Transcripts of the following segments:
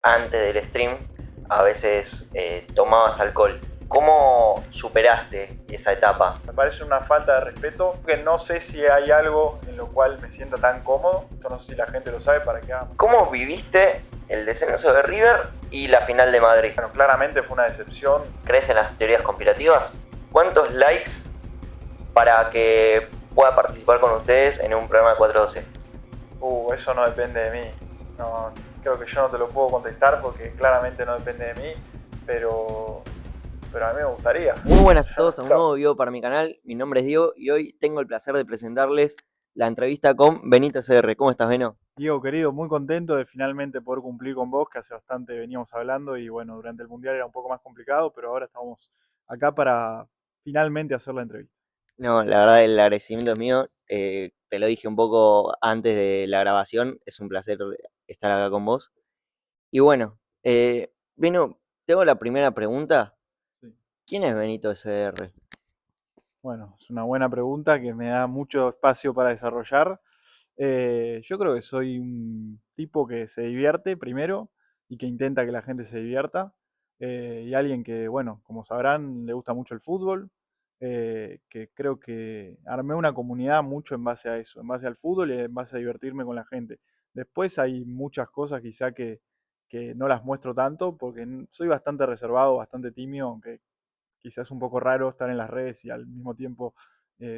antes del stream a veces tomabas alcohol. ¿Cómo superaste esa etapa? Me parece una falta de respeto, que no sé si hay algo en lo cual me sienta tan cómodo. Esto no sé si la gente lo sabe para que haga. ¿Cómo viviste el descenso de River y la final de Madrid? Bueno, claramente fue una decepción. ¿Crees en las teorías conspirativas? ¿Cuántos likes para que pueda participar con ustedes en un programa de 412? Eso no depende de mí. No, creo que yo no te lo puedo contestar porque claramente no depende de mí, pero a mí me gustaría. Muy buenas a todos a un nuevo video para mi canal. Mi nombre es Diego y hoy tengo el placer de presentarles la entrevista con Benito CR. ¿Cómo estás, Beno? Diego, querido, muy contento de finalmente poder cumplir con vos, que hace bastante veníamos hablando y bueno, durante el Mundial era un poco más complicado, pero ahora estamos acá para finalmente hacer la entrevista. No, la verdad el agradecimiento es mío. Te lo dije un poco antes de la grabación. Es un placer estar acá con vos. Y bueno, Beno, tengo la primera pregunta. Sí. ¿Quién es Benito SR? Bueno, es una buena pregunta que me da mucho espacio para desarrollar. Yo creo que soy un tipo que se divierte primero y que intenta que la gente se divierta. Y alguien que, bueno, como sabrán, le gusta mucho el fútbol. Que creo que armé una comunidad mucho en base a eso, en base al fútbol y en base a divertirme con la gente. Después hay muchas cosas quizá que no las muestro tanto porque soy bastante reservado, bastante tímido, aunque quizás es un poco raro estar en las redes y al mismo tiempo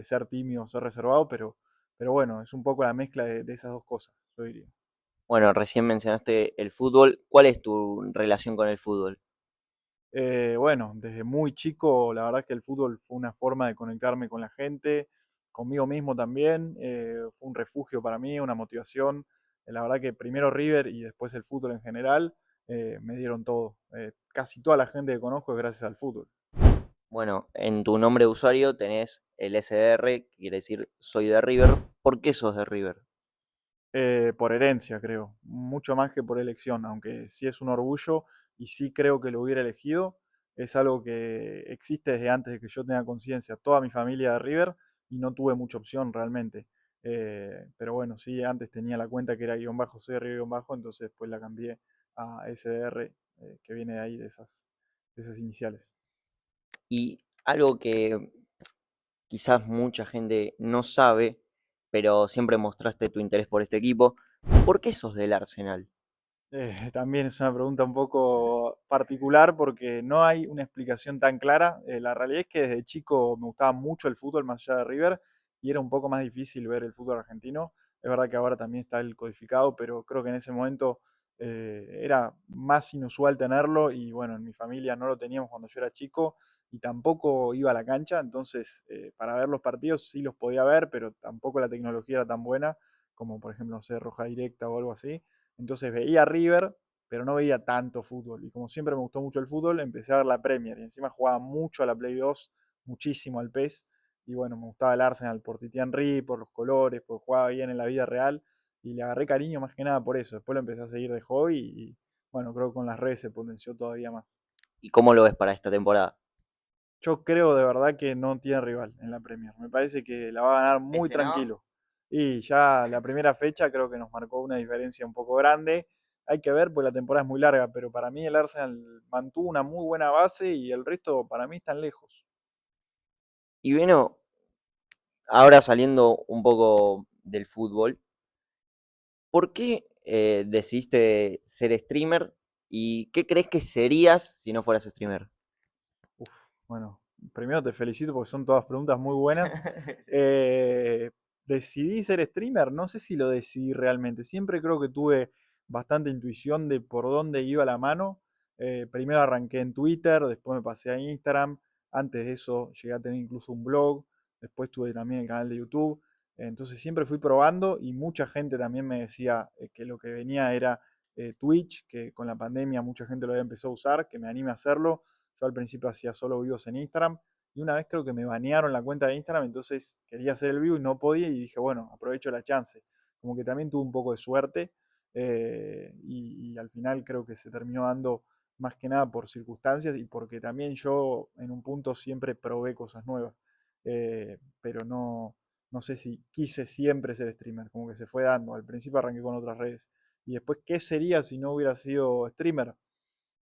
ser tímido, ser reservado, pero bueno, es un poco la mezcla de esas dos cosas, yo diría. Bueno, recién mencionaste el fútbol. ¿Cuál es tu relación con el fútbol? Bueno, desde muy chico, la verdad que el fútbol fue una forma de conectarme con la gente, conmigo mismo también, fue un refugio para mí, una motivación. La verdad que primero River y después el fútbol en general me dieron todo. Casi toda la gente que conozco es gracias al fútbol. Bueno, en tu nombre de usuario tenés el SR, que quiere decir soy de River. ¿Por qué sos de River? Por herencia, creo, mucho más que por elección, aunque sí es un orgullo y sí creo que lo hubiera elegido, es algo que existe desde antes de que yo tenga conciencia, toda mi familia de River y no tuve mucha opción realmente. Pero bueno, sí, antes tenía la cuenta que era guión bajo CR guión bajo, entonces después la cambié a SDR, que viene de ahí, de esas iniciales. Y algo que quizás mucha gente no sabe, pero siempre mostraste tu interés por este equipo. ¿Por qué sos del Arsenal? También es una pregunta un poco particular porque no hay una explicación tan clara. La realidad es que desde chico me gustaba mucho el fútbol más allá de River y era un poco más difícil ver el fútbol argentino. Es verdad que ahora también está el codificado, pero creo que en ese momento era más inusual tenerlo y bueno, en mi familia no lo teníamos cuando yo era chico y tampoco iba a la cancha, entonces para ver los partidos sí los podía ver, pero tampoco la tecnología era tan buena como por ejemplo, no sé, Roja Directa o algo así. Entonces veía River, pero no veía tanto fútbol. Y como siempre me gustó mucho el fútbol, empecé a ver la Premier. Y encima jugaba mucho a la Play 2, muchísimo al PES. Y bueno, me gustaba el Arsenal por Titi Henry, por los colores, porque jugaba bien en la vida real. Y le agarré cariño más que nada por eso. Después lo empecé a seguir de hobby y bueno, creo que con las redes se potenció todavía más. ¿Y cómo lo ves para esta temporada? Yo creo de verdad que no tiene rival en la Premier. Me parece que la va a ganar muy ¿Este no? tranquilo. Y ya la primera fecha creo que nos marcó una diferencia un poco grande. Hay que ver, pues la temporada es muy larga, pero para mí el Arsenal mantuvo una muy buena base y el resto para mí están lejos. Y bueno, ahora saliendo un poco del fútbol, ¿por qué decidiste ser streamer y qué crees que serías si no fueras streamer? Uf, bueno, primero te felicito porque son todas preguntas muy buenas. Eh, Decidí ser streamer, no sé si lo decidí realmente. Siempre creo que tuve bastante intuición de por dónde iba la mano. Primero arranqué en Twitter, después me pasé a Instagram. Antes de eso llegué a tener incluso un blog. Después tuve también el canal de YouTube. Entonces siempre fui probando y mucha gente también me decía que lo que venía era Twitch, que con la pandemia mucha gente lo había empezado a usar, que me anime a hacerlo. Yo al principio hacía solo vivos en Instagram y una vez creo que me banearon la cuenta de Instagram, entonces quería hacer el vivo y no podía y dije, bueno, aprovecho la chance. Como que también tuve un poco de suerte y al final creo que se terminó dando más que nada por circunstancias y porque también yo en un punto siempre probé cosas nuevas, pero no sé si quise siempre ser streamer, como que se fue dando. Al principio arranqué con otras redes Y después, ¿qué sería si no hubiera sido streamer?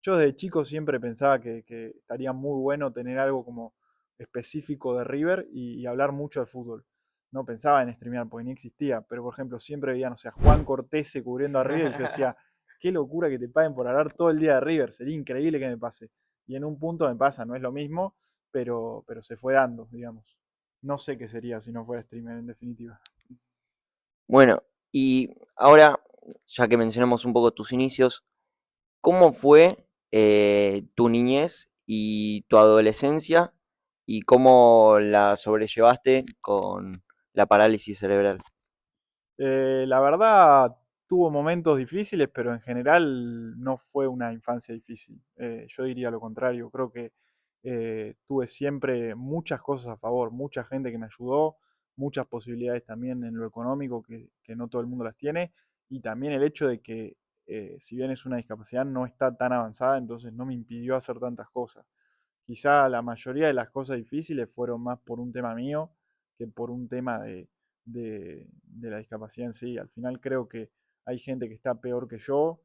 Yo desde chico siempre pensaba que estaría muy bueno tener algo como específico de River y hablar mucho de fútbol. No pensaba en streamear porque ni existía, pero por ejemplo siempre veía, no sé, a Juan Cortés cubriendo a River y yo decía, qué locura que te paguen por hablar todo el día de River, sería increíble que me pase. Y en un punto me pasa, no es lo mismo, pero se fue dando, digamos. No sé qué sería si no fuera streamer en definitiva. Bueno, y ahora, ya que mencionamos un poco tus inicios, ¿cómo fue tu niñez y tu adolescencia y cómo la sobrellevaste con la parálisis cerebral? La verdad, tuvo momentos difíciles, pero en general no fue una infancia difícil. Yo diría lo contrario. Creo que tuve siempre muchas cosas a favor, mucha gente que me ayudó, muchas posibilidades también en lo económico que no todo el mundo las tiene, y también el hecho de que, si bien es una discapacidad, no está tan avanzada, entonces no me impidió hacer tantas cosas. Quizá la mayoría de las cosas difíciles fueron más por un tema mío que por un tema de la discapacidad en sí. Al final creo que hay gente que está peor que yo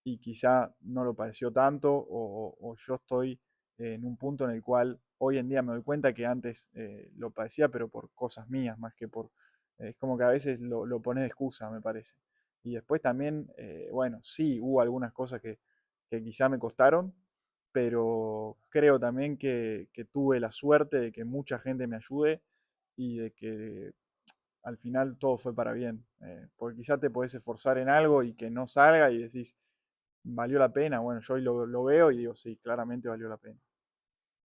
y quizá no lo padeció tanto o yo estoy en un punto en el cual hoy en día me doy cuenta que antes lo padecía, pero por cosas mías, más que por... Es como que a veces lo pones de excusa, me parece. Y después también, bueno, sí, hubo algunas cosas que quizá me costaron, pero creo también que tuve la suerte de que mucha gente me ayude y de que al final todo fue para bien. Porque quizá te podés esforzar en algo y que no salga y decís, ¿valió la pena? Bueno, yo hoy lo veo y digo, sí, claramente valió la pena.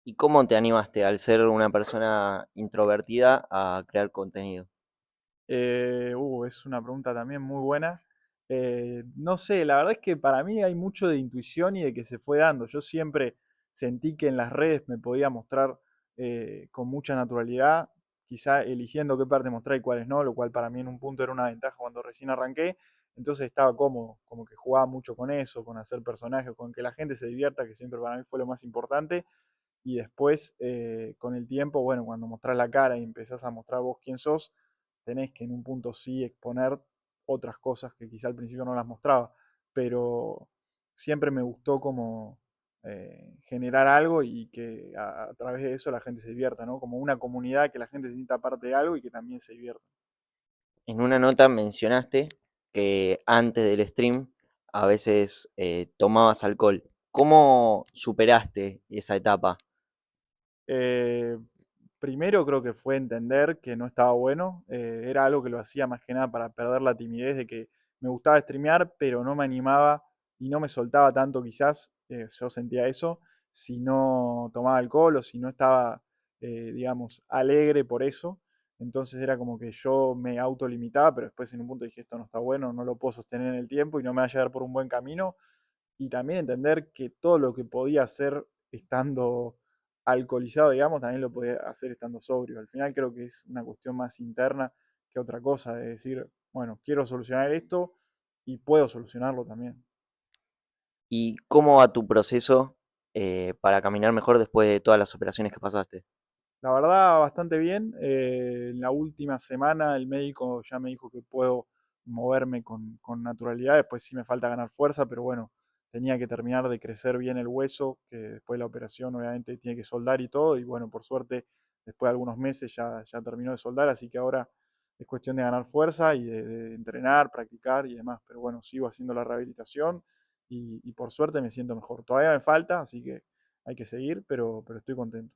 ¿Y cómo te animaste al ser una persona introvertida a crear contenido? Es una pregunta también muy buena. No sé, la verdad es que para mí hay mucho de intuición y de que se fue dando. Yo siempre sentí que en las redes me podía mostrar con mucha naturalidad, quizá eligiendo qué parte mostrar y cuáles no, lo cual para mí en un punto era una ventaja cuando recién arranqué. Entonces estaba cómodo, como que jugaba mucho con eso, con hacer personajes, con que la gente se divierta, que siempre para mí fue lo más importante. Y después, con el tiempo, bueno, cuando mostrás la cara y empezás a mostrar vos quién sos, tenés que en un punto sí exponer otras cosas que quizá al principio no las mostraba, pero siempre me gustó como generar algo y que a través de eso la gente se divierta, ¿no? Como una comunidad que la gente se sienta parte de algo y que también se divierta. En una nota mencionaste que antes del stream a veces tomabas alcohol. ¿Cómo superaste esa etapa? Eh, Primero creo que fue entender que no estaba bueno. Era algo que lo hacía más que nada para perder la timidez de que me gustaba streamear, pero no me animaba y no me soltaba tanto quizás, yo sentía eso, si no tomaba alcohol o si no estaba, digamos, alegre por eso. Entonces era como que yo me autolimitaba, pero después en un punto dije, esto no está bueno, no lo puedo sostener en el tiempo y no me va a llevar por un buen camino y también entender que todo lo que podía hacer estando alcoholizado, digamos, también lo podía hacer estando sobrio. Al final creo que es una cuestión más interna que otra cosa, de decir, bueno, quiero solucionar esto y puedo solucionarlo también. ¿Y cómo va tu proceso para caminar mejor después de todas las operaciones que pasaste? La verdad, bastante bien. En la última semana el médico ya me dijo que puedo moverme con naturalidad. Después sí me falta ganar fuerza, pero bueno, tenía que terminar de crecer bien el hueso, que después de la operación obviamente tiene que soldar y todo. Y bueno, por suerte, después de algunos meses ya terminó de soldar, así que ahora es cuestión de ganar fuerza y de entrenar, practicar y demás. Pero bueno, sigo haciendo la rehabilitación y por suerte me siento mejor. Todavía me falta, así que hay que seguir, pero estoy contento.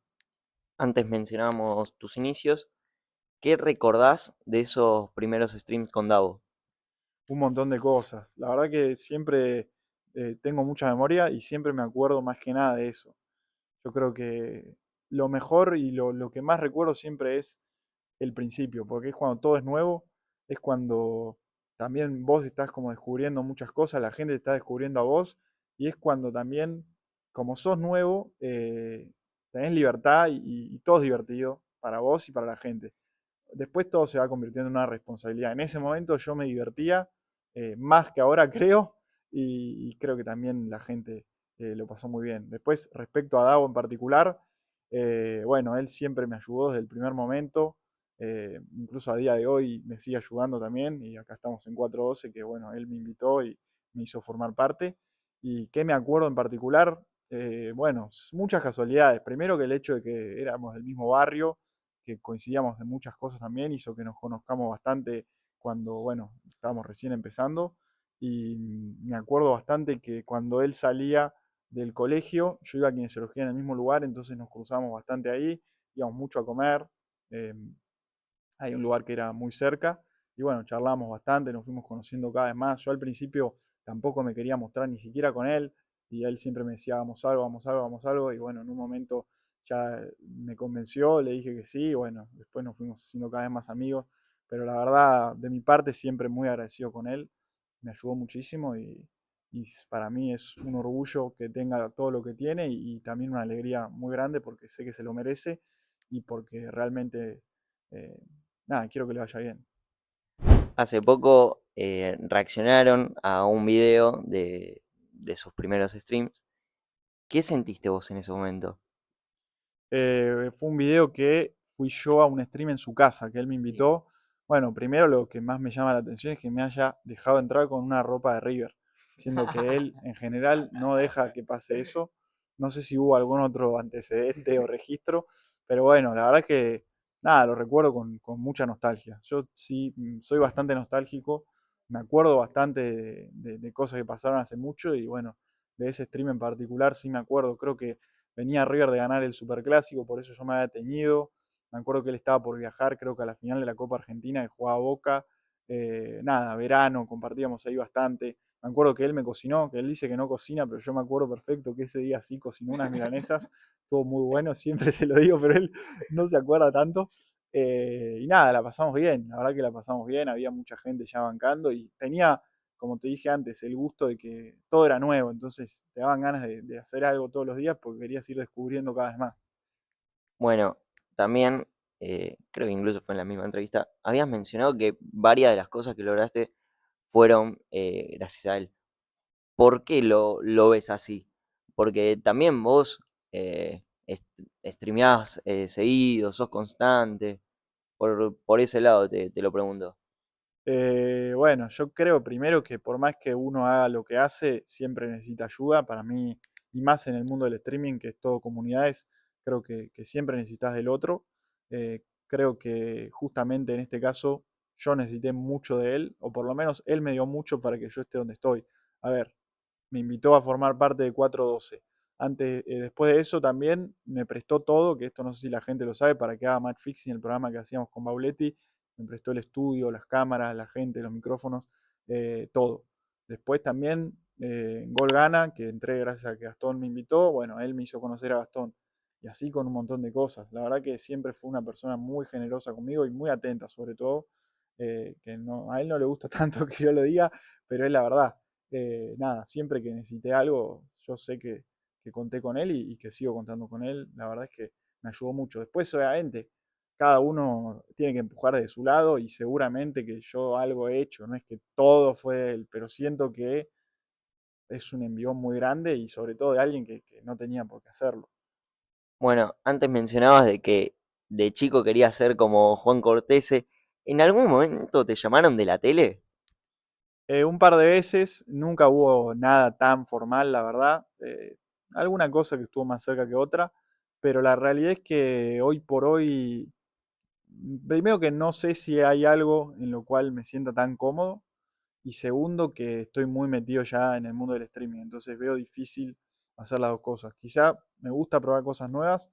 Antes mencionábamos tus inicios. ¿Qué recordás de esos primeros streams con Davo? Un montón de cosas. La verdad que siempre tengo mucha memoria y siempre me acuerdo más que nada de eso. Yo creo que lo mejor y lo que más recuerdo siempre es el principio, porque es cuando todo es nuevo, es cuando también vos estás como descubriendo muchas cosas, la gente está descubriendo a vos, y es cuando también, como sos nuevo, tenés libertad y todo es divertido para vos y para la gente. Después todo se va convirtiendo en una responsabilidad. En ese momento yo me divertía más que ahora creo y creo que también la gente lo pasó muy bien. Después respecto a Davo en particular, bueno, él siempre me ayudó desde el primer momento, incluso a día de hoy me sigue ayudando también y acá estamos en 412 que bueno, él me invitó y me hizo formar parte. ¿Y qué me acuerdo en particular? Bueno, muchas casualidades. Primero que el hecho de que éramos del mismo barrio, que coincidíamos en muchas cosas también, hizo que nos conozcamos bastante cuando, bueno, estábamos recién empezando. Y me acuerdo bastante que cuando él salía del colegio, yo iba a kinesiología en el mismo lugar, entonces nos cruzamos bastante ahí, íbamos mucho a comer. eh, Hay un lugar que era muy cerca y bueno, charlamos bastante, nos fuimos conociendo cada vez más. Yo al principio tampoco me quería mostrar ni siquiera con él y él siempre me decía, vamos algo, vamos algo, vamos algo y bueno, en un momento ya me convenció, le dije que sí y bueno, después nos fuimos haciendo cada vez más amigos, pero la verdad, de mi parte siempre muy agradecido con él, me ayudó muchísimo y para mí es un orgullo que tenga todo lo que tiene y también una alegría muy grande porque sé que se lo merece y porque realmente eh, nada, quiero que le vaya bien. Hace poco reaccionaron a un video de sus primeros streams. ¿Qué sentiste vos en ese momento? Fue un video que fui yo a un stream en su casa, que él me Sí. invitó. Bueno, primero lo que más me llama la atención es que me haya dejado entrar con una ropa de River, siendo que él en general no deja que pase eso. No sé si hubo algún otro antecedente o registro, pero bueno, la verdad es que nada, lo recuerdo con mucha nostalgia. Yo sí soy bastante nostálgico, me acuerdo bastante de cosas que pasaron hace mucho y bueno, de ese stream en particular sí me acuerdo. Creo que venía River de ganar el Superclásico, por eso yo me había teñido. Me acuerdo que él estaba por viajar, creo que a la final de la Copa Argentina, que jugaba Boca. Nada, verano, compartíamos ahí bastante. Me acuerdo que él me cocinó, que él dice que no cocina, pero yo me acuerdo perfecto que ese día sí cocinó unas milanesas. Estuvo muy bueno, siempre se lo digo, pero él no se acuerda tanto. Y nada, la pasamos bien, la verdad que la pasamos bien, había mucha gente ya bancando y tenía, como te dije antes, el gusto de que todo era nuevo, entonces te daban ganas de hacer algo todos los días porque querías ir descubriendo cada vez más. Bueno, también, creo que incluso fue en la misma entrevista, habías mencionado que varias de las cosas que lograste fueron gracias a él. ¿Por qué lo ves así? Porque también vos streameás seguido, sos constante. Por ese lado te lo pregunto. Bueno, yo creo primero que por más que uno haga lo que hace, siempre necesita ayuda. Para mí, y más en el mundo del streaming, que es todo comunidades, creo que siempre necesitas del otro. Creo que justamente en este caso yo necesité mucho de él, o por lo menos él me dio mucho para que yo esté donde estoy. A ver, me invitó a formar parte de 412. Antes, después de eso también me prestó todo, que esto no sé si la gente lo sabe, para que haga Match Fixing, el programa que hacíamos con Bauletti. Me prestó el estudio, las cámaras, la gente, los micrófonos, todo. Después también en Gol Gana, que entré gracias a que Gastón me invitó, bueno, él me hizo conocer a Gastón. Y así con un montón de cosas. La verdad que siempre fue una persona muy generosa conmigo y muy atenta, sobre todo, que no, a él no le gusta tanto que yo lo diga, pero es la verdad. Nada, siempre que necesité algo, yo sé que conté con él y que sigo contando con él. La verdad es que me ayudó mucho. Después, obviamente, cada uno tiene que empujar de su lado y seguramente que yo algo he hecho, no es que todo fue de él, pero siento que es un envión muy grande y sobre todo de alguien que no tenía por qué hacerlo. Bueno, antes mencionabas de que de chico querías ser como Juan Cortese. ¿En algún momento te llamaron de la tele? Un par de veces, nunca hubo nada tan formal, la verdad. Alguna cosa que estuvo más cerca que otra, pero la realidad es que hoy por hoy, primero que no sé si hay algo en lo cual me sienta tan cómodo, y segundo que estoy muy metido ya en el mundo del streaming, entonces veo difícil hacer las dos cosas. Quizá me gusta probar cosas nuevas,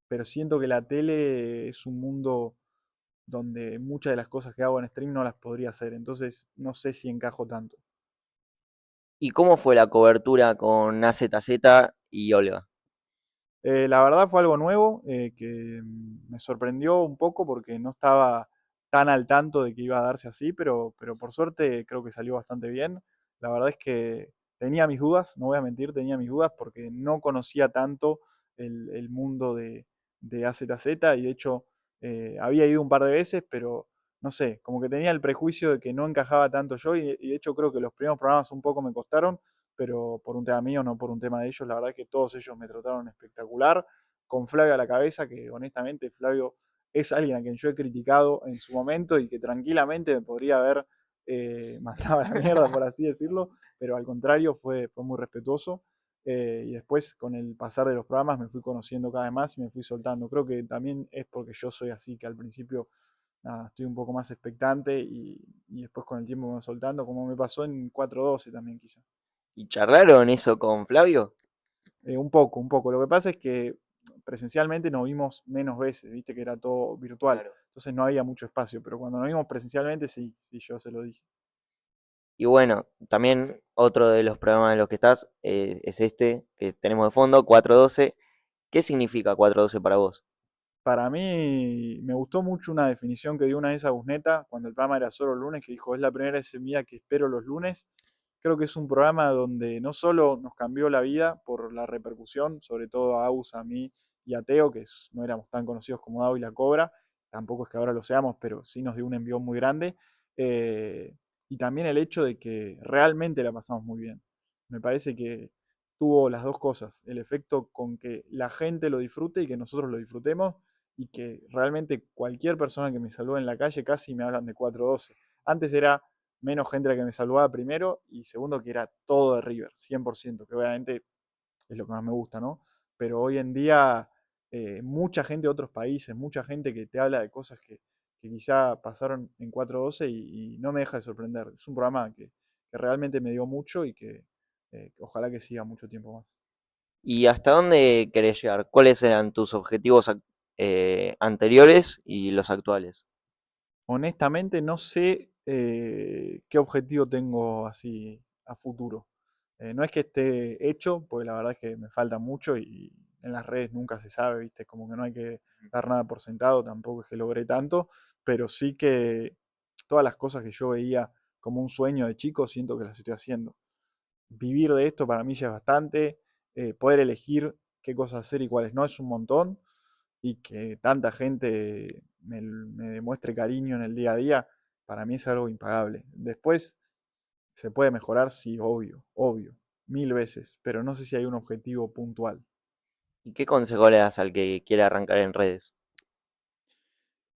pero siento que la tele es un mundo donde muchas de las cosas que hago en stream no las podría hacer, entonces no sé si encajo tanto. ¿Y cómo fue la cobertura con AZZ y Olga? La verdad fue algo nuevo que me sorprendió un poco porque no estaba tan al tanto de que iba a darse así, pero por suerte creo que salió bastante bien. La verdad es que tenía mis dudas, no voy a mentir, tenía mis dudas porque no conocía tanto el mundo de AZZ y de hecho había ido un par de veces, pero no sé, como que tenía el prejuicio de que no encajaba tanto yo y de hecho creo que los primeros programas un poco me costaron pero por un tema mío, no por un tema de ellos. La verdad es que todos ellos me trataron espectacular, con Flavio a la cabeza, que honestamente Flavio es alguien a quien yo he criticado en su momento y que tranquilamente me podría haber mandaba a la mierda, por así decirlo, pero al contrario fue muy respetuoso. Y después, con el pasar de los programas, me fui conociendo cada vez más y me fui soltando. Creo que también es porque yo soy así, que al principio nada, estoy un poco más expectante y después con el tiempo me voy soltando, como me pasó en 412 también quizá. ¿Y charlaron eso con Flavio? Un poco, un poco. Lo que pasa es que presencialmente nos vimos menos veces, viste que era todo virtual, Claro. entonces no había mucho espacio, pero cuando nos vimos presencialmente sí, sí, yo se lo dije. Y bueno, también otro de los programas en los que estás es este que tenemos de fondo, 412. ¿Qué significa 412 para vos? Para mí me gustó mucho una definición que dio una vez Agusneta cuando el programa era solo el lunes, que dijo, es la primera vez en mi vida que espero los lunes. Creo que es un programa donde no solo nos cambió la vida por la repercusión, sobre todo a Agus, a mí y a Teo, que no éramos tan conocidos como Davo y la Cobra, tampoco es que ahora lo seamos, pero sí nos dio un envión muy grande. eh, y también el hecho de que realmente la pasamos muy bien. Me parece que tuvo las dos cosas, el efecto con que la gente lo disfrute y que nosotros lo disfrutemos, y que realmente cualquier persona que me saluda en la calle casi me hablan de 412. Antes era menos gente la que me saludaba primero y segundo que era todo de River, 100%, que obviamente es lo que más me gusta, ¿no? Pero hoy en día mucha gente de otros países, mucha gente que te habla de cosas que quizá pasaron en 412 y no me deja de sorprender. Es un programa que realmente me dio mucho y que ojalá que siga mucho tiempo más. ¿Y hasta dónde querés llegar? ¿Cuáles eran tus objetivos anteriores y los actuales? Honestamente no sé qué objetivo tengo así a futuro. No es que esté hecho, porque la verdad es que me falta mucho y en las redes nunca se sabe, ¿viste? Como que no hay que dar nada por sentado, tampoco es que logré tanto, pero sí que todas las cosas que yo veía como un sueño de chico, siento que las estoy haciendo. Vivir de esto para mí ya es bastante, poder elegir qué cosas hacer y cuáles no es un montón, y que tanta gente me demuestre cariño en el día a día, para mí es algo impagable. Después se puede mejorar, sí, obvio, obvio, mil veces, pero no sé si hay un objetivo puntual. ¿Y qué consejo le das al que quiere arrancar en redes?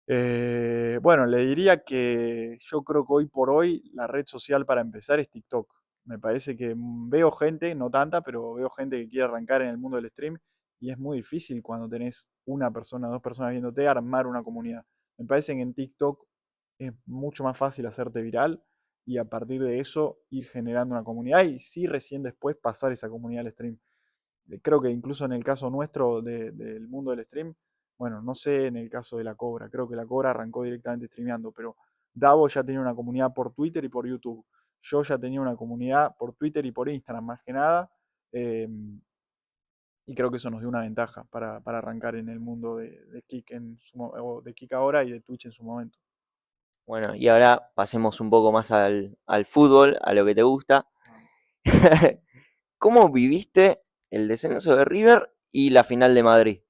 Bueno, le diría que yo creo que hoy por hoy la red social para empezar es TikTok. Me parece que veo gente, no tanta, pero veo gente que quiere arrancar en el mundo del stream y es muy difícil cuando tenés una persona, dos personas viéndote armar una comunidad. Me parece que en TikTok es mucho más fácil hacerte viral y a partir de eso ir generando una comunidad y sí recién después pasar esa comunidad al stream. Creo que incluso en el caso nuestro del mundo del stream, bueno, no sé en el caso de la Cobra, creo que la Cobra arrancó directamente streameando, pero Davo ya tenía una comunidad por Twitter y por YouTube. Yo ya tenía una comunidad por Twitter y por Instagram más que nada, eh, y creo que eso nos dio una ventaja para arrancar en el mundo de Kick, o de Kick ahora y de Twitch en su momento. Bueno, y ahora pasemos un poco más al fútbol, a lo que te gusta. ¿Cómo viviste el descenso de River y la final de Madrid?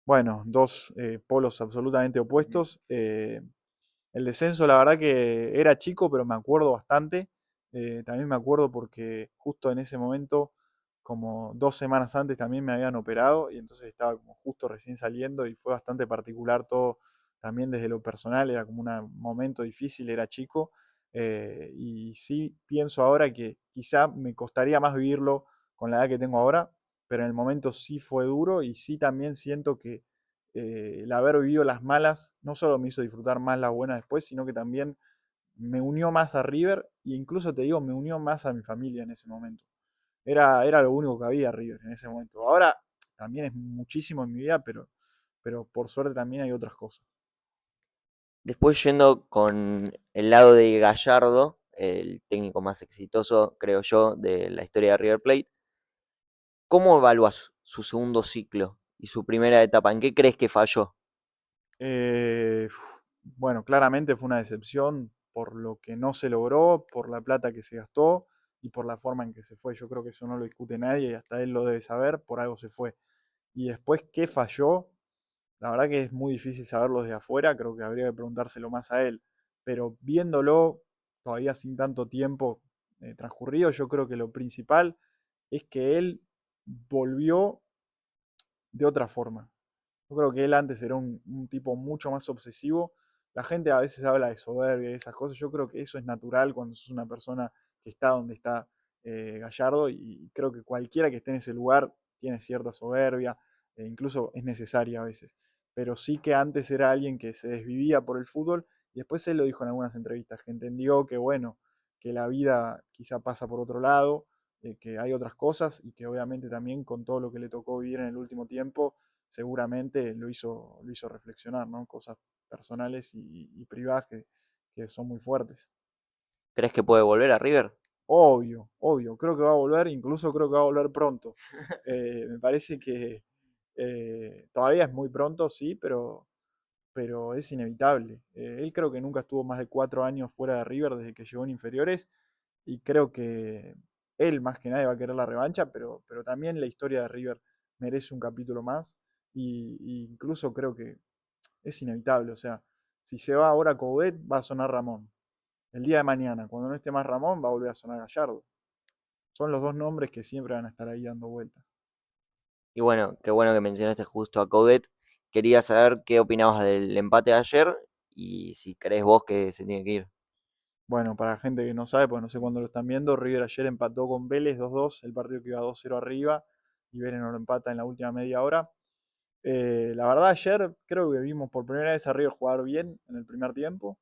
Bueno, dos polos absolutamente opuestos. El descenso, la verdad que era chico, pero me acuerdo bastante. También me acuerdo porque justo en ese momento, como 2 semanas antes, también me habían operado y entonces estaba como justo recién saliendo y fue bastante particular todo, también desde lo personal, era como un momento difícil, era chico. Y sí pienso ahora que quizá me costaría más vivirlo con la edad que tengo ahora, pero en el momento sí fue duro y sí también siento que el haber vivido las malas no solo me hizo disfrutar más las buenas después, sino que también me unió más a River e incluso te digo, me unió más a mi familia en ese momento. Era lo único que había River en ese momento. Ahora también es muchísimo en mi vida, pero por suerte también hay otras cosas. Después yendo con el lado de Gallardo, el técnico más exitoso, creo yo, de la historia de River Plate, ¿cómo evalúas su segundo ciclo y su primera etapa? ¿En qué crees que falló? Eh, bueno, claramente fue una decepción por lo que no se logró, por la plata que se gastó y por la forma en que se fue. Yo creo que eso no lo discute nadie y hasta él lo debe saber, por algo se fue. Y después, ¿qué falló? La verdad que es muy difícil saberlo desde afuera, creo que habría que preguntárselo más a él. Pero viéndolo todavía sin tanto tiempo transcurrido, yo creo que lo principal es que él volvió de otra forma. Yo creo que él antes era un tipo mucho más obsesivo la gente a veces habla de soberbia y esas cosas. Yo creo que eso es natural cuando sos una persona que está donde está Gallardo, y creo que cualquiera que esté en ese lugar tiene cierta soberbia, e incluso es necesaria a veces. Pero sí que antes era alguien que se desvivía por el fútbol, y después él lo dijo en algunas entrevistas, que entendió que bueno, que la vida quizá pasa por otro lado, que hay otras cosas, y que obviamente también con todo lo que le tocó vivir en el último tiempo, seguramente lo hizo reflexionar, ¿no? Cosas personales y privadas que son muy fuertes. ¿Crees que puede volver a River? Obvio, obvio, creo que va a volver, incluso creo que va a volver pronto. Me parece que todavía es muy pronto, sí, pero es inevitable. Él creo que nunca estuvo más de 4 años fuera de River desde que llegó en inferiores, y creo que él más que nadie va a querer la revancha, pero también la historia de River merece un capítulo más, y incluso creo que es inevitable. O sea, si se va ahora Coudet, va a sonar Ramón. El día de mañana, cuando no esté más Ramón, va a volver a sonar Gallardo. Son los dos nombres que siempre van a estar ahí dando vueltas. Y bueno, qué bueno que mencionaste justo a Coudet. Quería saber qué opinabas del empate de ayer y si crees vos que se tiene que ir. Bueno, para la gente que no sabe, pues no sé cuándo lo están viendo, River ayer empató con Vélez 2-2, el partido que iba 2-0 arriba, y Vélez no lo empata en la última media hora. La verdad, ayer creo que vimos por primera vez a River jugar bien en el primer tiempo,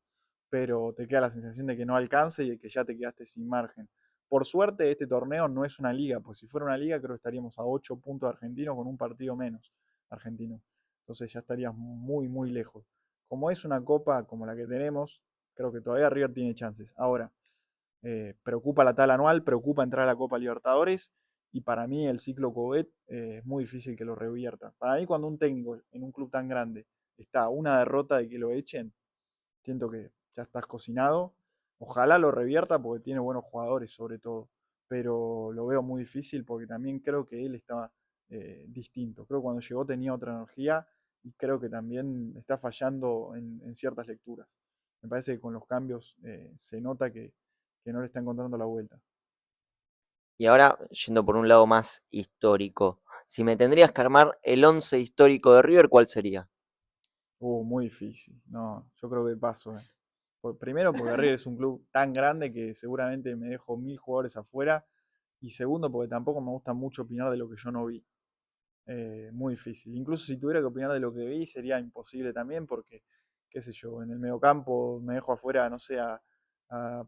pero te queda la sensación de que no alcance y de que ya te quedaste sin margen. Por suerte, este torneo no es una liga, pues si fuera una liga creo que estaríamos a 8 puntos de argentinos con un partido menos argentino. Entonces ya estarías muy, muy lejos. Como es una copa como la que tenemos, creo que todavía River tiene chances. Ahora, preocupa la tabla anual, preocupa entrar a la Copa Libertadores, y para mí el ciclo Covet es muy difícil que lo revierta. Para mí cuando un técnico en un club tan grande está a una derrota de que lo echen, siento que ya estás cocinado. Ojalá lo revierta porque tiene buenos jugadores sobre todo, pero lo veo muy difícil porque también creo que él estaba distinto. Creo que cuando llegó tenía otra energía, y creo que también está fallando en ciertas lecturas. Me parece que con los cambios se nota que no le está encontrando la vuelta. Y ahora, yendo por un lado más histórico, si me tendrías que armar el 11 histórico de River, ¿cuál sería? Muy difícil. No, yo creo que paso. Primero porque River es un club tan grande que seguramente me dejo 1000 jugadores afuera. Y segundo porque tampoco me gusta mucho opinar de lo que yo no vi. Muy difícil. Incluso si tuviera que opinar de lo que vi sería imposible también porque, qué sé yo, en el mediocampo me dejo afuera, no sé, a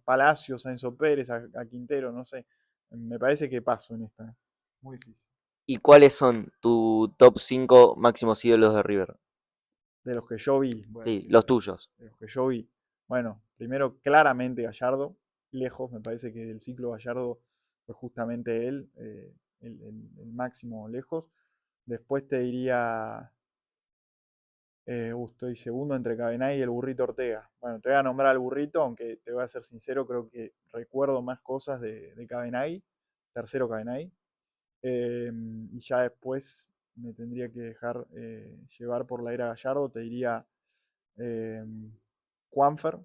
Palacios, a Enzo Pérez, a Quintero, no sé. Me parece que paso en esta. Muy difícil. ¿Y cuáles son tu top 5 máximos ídolos de River? De los que yo vi, voy a Sí, decir, los tuyos. de los que yo vi. Bueno, primero claramente Gallardo, lejos, me parece que del ciclo Gallardo fue justamente él, el máximo lejos. Después te diría, estoy segundo entre Cabenay y el Burrito Ortega. Bueno, te voy a nombrar al Burrito, aunque te voy a ser sincero, creo que recuerdo más cosas de Cabenay. Tercero Cabenay. Y ya después me tendría que dejar llevar por la era Gallardo, te diría eh, Juanfer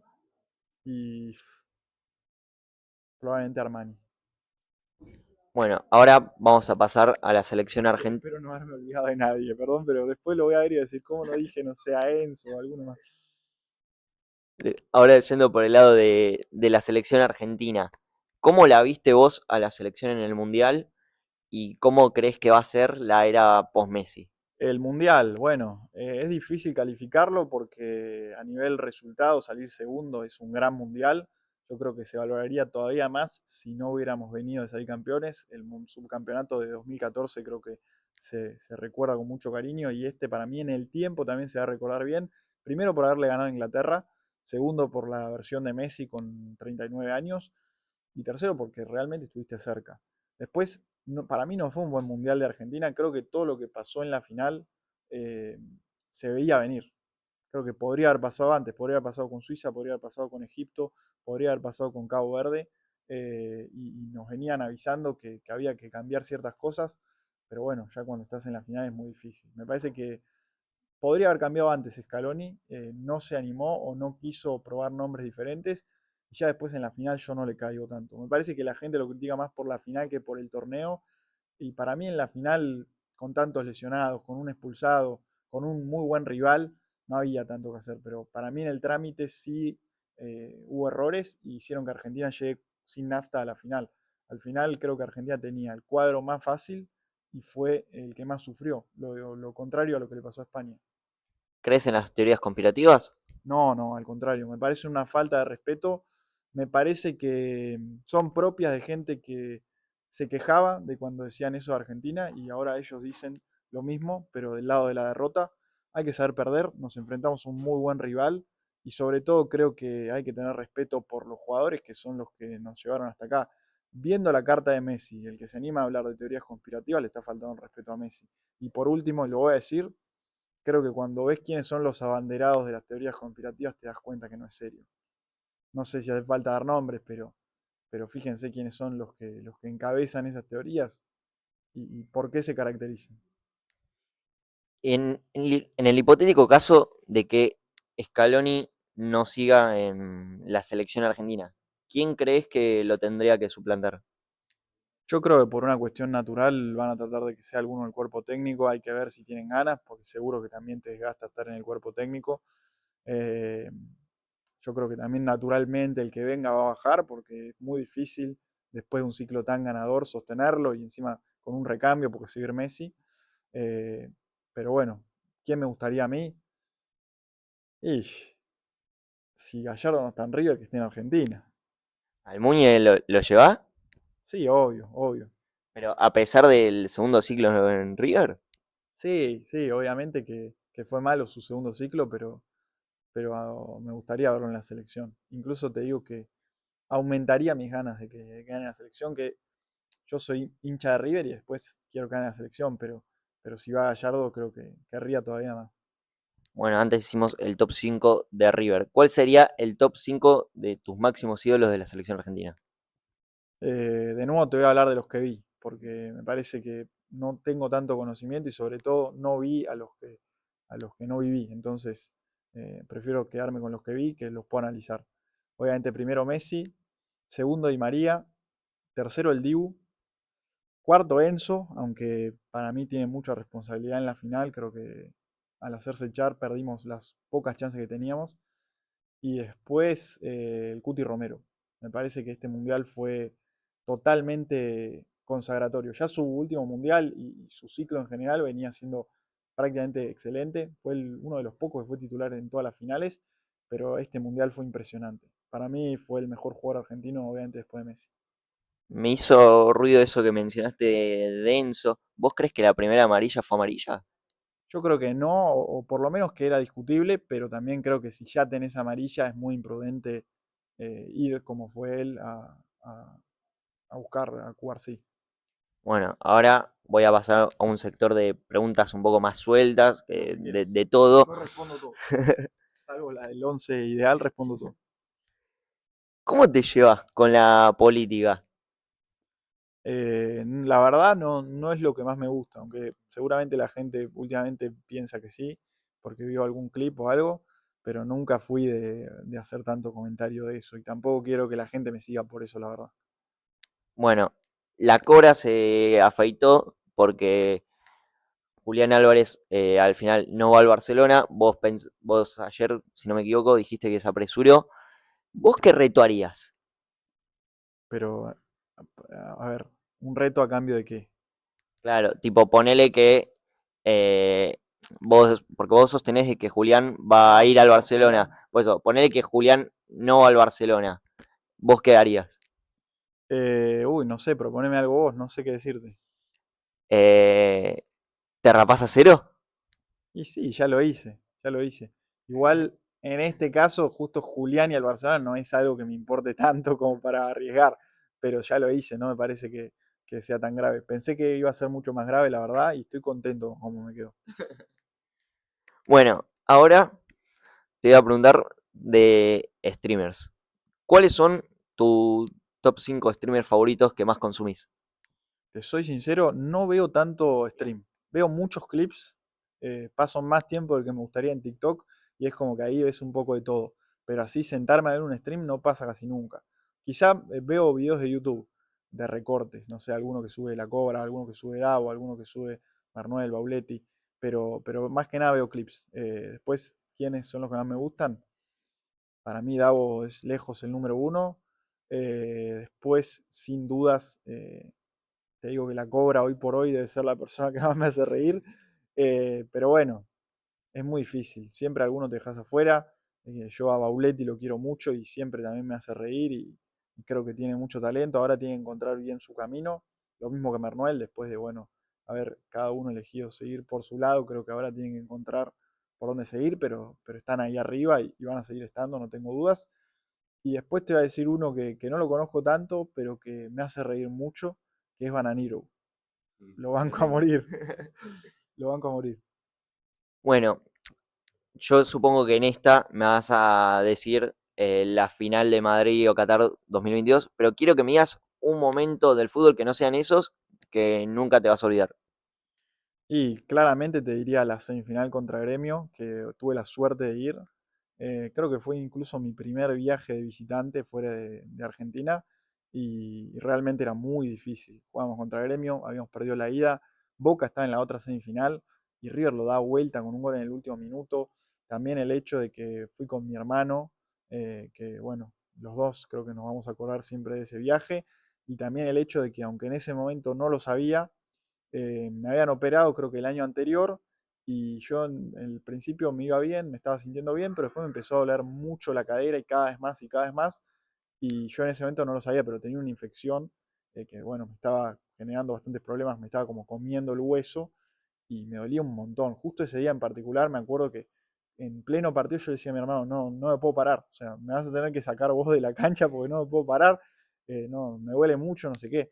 y probablemente Armani. Bueno, ahora vamos a pasar a la selección argentina. Espero no haberme olvidado de nadie, perdón, pero después lo voy a ver y decir, ¿cómo no dije, no sé, a Enzo o alguno más? Ahora yendo por el lado de la selección argentina, ¿cómo la viste vos a la selección en el Mundial y cómo crees que va a ser la era post-Messi? El Mundial, bueno, es difícil calificarlo porque a nivel resultado salir segundo es un gran Mundial. Yo creo que se valoraría todavía más si no hubiéramos venido de salir campeones. El subcampeonato de 2014 creo que se recuerda con mucho cariño, y este para mí en el tiempo también se va a recordar bien. Primero por haberle ganado a Inglaterra, segundo por la versión de Messi con 39 años, y tercero porque realmente estuviste cerca. Después, para mí no fue un buen mundial de Argentina. Creo que todo lo que pasó en la final eh, se veía venir. Creo que podría haber pasado antes, podría haber pasado con Suiza, podría haber pasado con Egipto, podría haber pasado con Cabo Verde, y nos venían avisando que había que cambiar ciertas cosas, pero bueno, ya cuando estás en la final es muy difícil. Me parece que podría haber cambiado antes Scaloni, no se animó o no quiso probar nombres diferentes, y ya después en la final yo no le caigo tanto. Me parece que la gente lo critica más por la final que por el torneo, y para mí en la final, con tantos lesionados, con un expulsado, con un muy buen rival, no había tanto que hacer, pero para mí en el trámite sí hubo errores y hicieron que Argentina llegue sin nafta a la final. Al final creo que Argentina tenía el cuadro más fácil y fue el que más sufrió, lo contrario a lo que le pasó a España. ¿Crees en las teorías conspirativas? No, no, al contrario, me parece una falta de respeto, me parece que son propias de gente que se quejaba de cuando decían eso de Argentina y ahora ellos dicen lo mismo, pero del lado de la derrota. Hay que saber perder, nos enfrentamos a un muy buen rival y sobre todo creo que hay que tener respeto por los jugadores que son los que nos llevaron hasta acá. Viendo la carta de Messi, el que se anima a hablar de teorías conspirativas le está faltando el respeto a Messi. Y por último, y lo voy a decir, creo que cuando ves quiénes son los abanderados de las teorías conspirativas te das cuenta que no es serio. No sé si hace falta dar nombres, pero fíjense quiénes son los que encabezan esas teorías y por qué se caracterizan. En el hipotético caso de que Scaloni no siga en la selección argentina, ¿quién crees que lo tendría que suplantar? Yo creo que por una cuestión natural van a tratar de que sea alguno del cuerpo técnico, hay que ver si tienen ganas, porque seguro que también te desgasta estar en el cuerpo técnico. Eh, yo creo que también naturalmente el que venga va a bajar, porque es muy difícil después de un ciclo tan ganador sostenerlo y encima con un recambio, porque seguir Messi. Eh, pero bueno, ¿quién me gustaría a mí? Y si Gallardo no está en River, que esté en Argentina. ¿Al Muñe lo lleva? Sí, obvio, obvio. Pero a pesar del segundo ciclo en River. Sí, sí, obviamente que fue malo su segundo ciclo, pero me gustaría verlo en la selección. Incluso te digo que aumentaría mis ganas de que gane la selección, que yo soy hincha de River y después quiero que gane la selección, pero si va Gallardo creo que querría todavía más. Bueno, antes hicimos el top 5 de River. ¿Cuál sería el top 5 de tus máximos ídolos de la selección argentina? De nuevo te voy a hablar de los que vi, porque me parece que no tengo tanto conocimiento y sobre todo no vi a los que no viví. Entonces, prefiero quedarme con los que vi que los puedo analizar. Obviamente, primero Messi, segundo Di María, tercero el Dibu, cuarto Enzo, aunque para mí tiene mucha responsabilidad en la final. Creo que al hacerse echar perdimos las pocas chances que teníamos. Y después el Cuti Romero. Me parece que este mundial fue totalmente consagratorio. Ya su último mundial y su ciclo en general venía siendo prácticamente excelente. Fue uno de los pocos que fue titular en todas las finales, pero este mundial fue impresionante. Para mí fue el mejor jugador argentino, obviamente después de Messi. Me hizo ruido eso que mencionaste de Enzo. ¿Vos crees que la primera amarilla fue amarilla? Yo creo que no, o por lo menos que era discutible, pero también creo que si ya tenés amarilla es muy imprudente ir como fue él a buscar, a jugar, sí. Bueno, ahora voy a pasar a un sector de preguntas un poco más sueltas, Bien, de todo. yo respondo todo. Salvo la del 11 ideal, respondo todo. ¿Cómo te llevas con la política? La verdad no es lo que más me gusta, aunque seguramente la gente últimamente piensa que sí, porque vio algún clip o algo, pero nunca fui de hacer tanto comentario de eso y tampoco quiero que la gente me siga por eso, la verdad. Bueno, la Cora se afeitó porque Julián Álvarez al final no va al Barcelona. Vos ayer, si no me equivoco, dijiste que se apresuró. ¿Vos qué reto harías? Pero, a ver, ¿un reto a cambio de qué? Claro, tipo, ponele que eh, porque vos sostenés de que Julián va a Ah, ir al Julián. Barcelona. Por eso, ponele que Julián no va al Barcelona. ¿Vos qué harías? No sé, proponeme algo vos, no sé qué decirte. Eh, ¿Te rapás a cero? Y sí, ya lo hice, ya lo hice. Igual, en este caso, justo Julián y el Barcelona no es algo que me importe tanto como para arriesgar, pero ya lo hice, no me parece que sea tan grave. Pensé que iba a ser mucho más grave, la verdad, y estoy contento con cómo me quedó. Bueno, ahora te voy a preguntar de streamers. ¿Cuáles son tus top 5 streamers favoritos que más consumís? Te soy sincero, no veo tanto stream. Veo muchos clips, paso más tiempo del que me gustaría en TikTok y es como que ahí ves un poco de todo. Pero así sentarme a ver un stream no pasa casi nunca. Quizá veo videos de YouTube de recortes, no sé, alguno que sube La Cobra, alguno que sube Davo, alguno que sube Manuel Bauletti, pero más que nada veo clips. Después quiénes son los que más me gustan, para mí Davo es lejos el número uno. Después, sin dudas, te digo que la Cobra hoy por hoy debe ser la persona que más me hace reír. Pero bueno, es muy difícil. Siempre alguno te dejas afuera. Yo a Bauletti lo quiero mucho y siempre también me hace reír y creo que tiene mucho talento. Ahora tiene que encontrar bien su camino. Lo mismo que Mernuel, después de, bueno, haber cada uno elegido seguir por su lado, creo que ahora tienen que encontrar por dónde seguir, pero están ahí arriba y van a seguir estando, no tengo dudas. Y después te voy a decir uno que no lo conozco tanto, pero que me hace reír mucho, que es Bananiro. Lo banco a Tremendo. morir, lo banco a morir. Bueno, yo supongo que en esta me vas a decir la final de Madrid o Qatar 2022, pero quiero que me digas un momento del fútbol que no sean esos que nunca te vas a olvidar. Y claramente te diría la semifinal contra Gremio, que tuve la suerte de ir. Creo que fue incluso mi primer viaje de visitante fuera de Argentina y realmente era muy difícil. Jugábamos contra Gremio, habíamos perdido la ida, Boca estaba en la otra semifinal y River lo da vuelta con un gol en el último minuto. También el hecho de que fui con mi hermano, que bueno, los dos creo que nos vamos a acordar siempre de ese viaje. Y también el hecho de que aunque en ese momento no lo sabía, me habían operado creo que el año anterior y yo en el principio me iba bien, me estaba sintiendo bien, pero después me empezó a doler mucho la cadera y cada vez más y cada vez más. Y yo en ese momento no lo sabía, pero tenía una infección que bueno, me estaba generando bastantes problemas, me estaba como comiendo el hueso y me dolía un montón. Justo ese día en particular me acuerdo que en pleno partido yo le decía a mi hermano, no, no me puedo parar, o sea, me vas a tener que sacar vos de la cancha porque no me puedo parar, no, me duele mucho, no sé qué.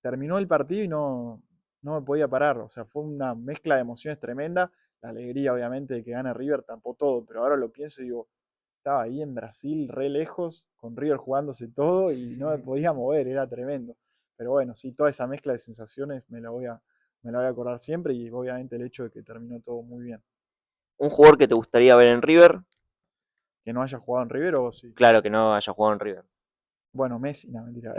Terminó el partido y no me podía parar, o sea, fue una mezcla de emociones tremenda, la alegría obviamente de que gana River tapó todo, pero ahora lo pienso y digo, estaba ahí en Brasil, re lejos, con River jugándose todo y no me podía mover, era tremendo. Pero bueno, sí, toda esa mezcla de sensaciones me la voy a acordar siempre y obviamente el hecho de que terminó todo muy bien. Un jugador que te gustaría ver en River, Que no haya jugado en River o sí. claro que no haya jugado en River. Bueno, Messi, no, mentira.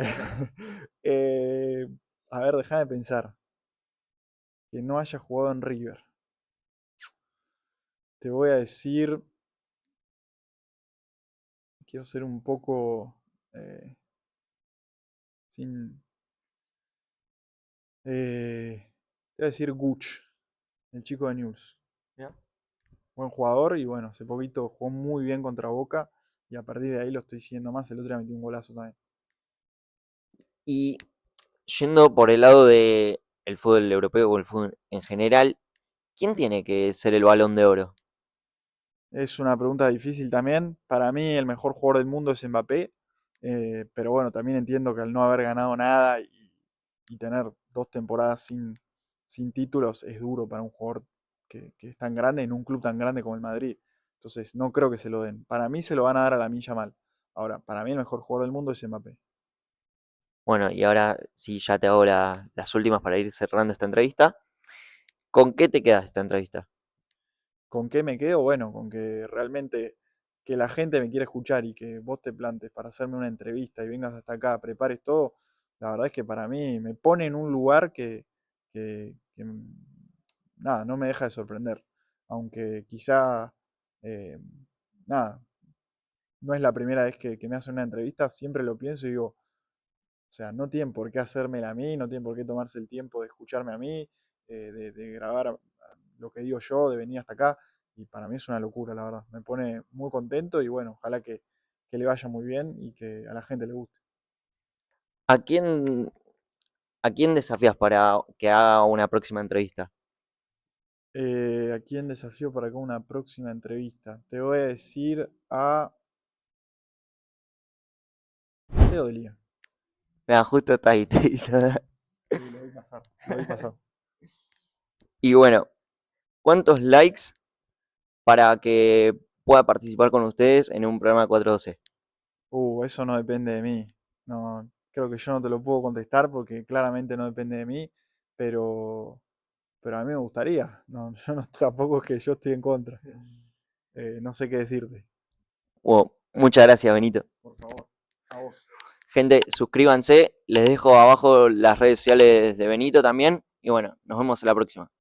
Eh, a ver, déjame pensar. Que no haya jugado en River. Te voy a decir, quiero ser un poco eh, sin... te voy a decir Guch, el chico de News. ¿Ya? Buen jugador y bueno, hace poquito jugó muy bien contra Boca y a partir de ahí lo estoy siguiendo más. El otro día metió un golazo también. Y yendo por el lado de el fútbol europeo o el fútbol en general, ¿quién tiene que ser el Balón de Oro? Es una pregunta difícil también. Para mí el mejor jugador del mundo es Mbappé, pero bueno, también entiendo que al no haber ganado nada y tener 2 temporadas sin títulos es duro para un jugador que es tan grande en un club tan grande como el Madrid. Entonces no creo que se lo den. Para mí se lo van a dar a Lamine Yamal. Ahora, para mí el mejor jugador del mundo es Mbappé. Bueno, y ahora sí ya te hago las últimas para ir cerrando esta entrevista. ¿Con qué te quedas esta entrevista? ¿Con qué me quedo? Bueno, con que realmente que la gente me quiera escuchar y que vos te plantes para hacerme una entrevista y vengas hasta acá, prepares todo, la verdad es que para mí me pone en un lugar que nada, no me deja de sorprender. Aunque quizá, eh, nada, no es la primera vez que me hacen una entrevista, siempre lo pienso y digo, o sea, no tienen por qué hacérmela a mí, no tienen por qué tomarse el tiempo de escucharme a mí, de grabar lo que digo yo, de venir hasta acá. Y para mí es una locura, la verdad. Me pone muy contento y bueno, ojalá que le vaya muy bien y que a la gente le guste. ¿A quién, a quién desafías para que haga una próxima entrevista? ¿A quién desafío para acá una próxima entrevista? Te voy a decir a Mateo Delía. Mira, justo está ahí. Sí, lo vi pasar. Lo vi pasar. Y bueno, ¿cuántos likes para que pueda participar con ustedes en un programa 412? Eso no depende de mí. No, creo que yo no te lo puedo contestar porque claramente no depende de mí, pero, pero a mí me gustaría. No, yo no, tampoco es que yo estoy en contra. No sé qué decirte. Wow, muchas gracias, Benito. Por favor, a vos. Gente, suscríbanse, les dejo abajo las redes sociales de Benito también. Y bueno, nos vemos en la próxima.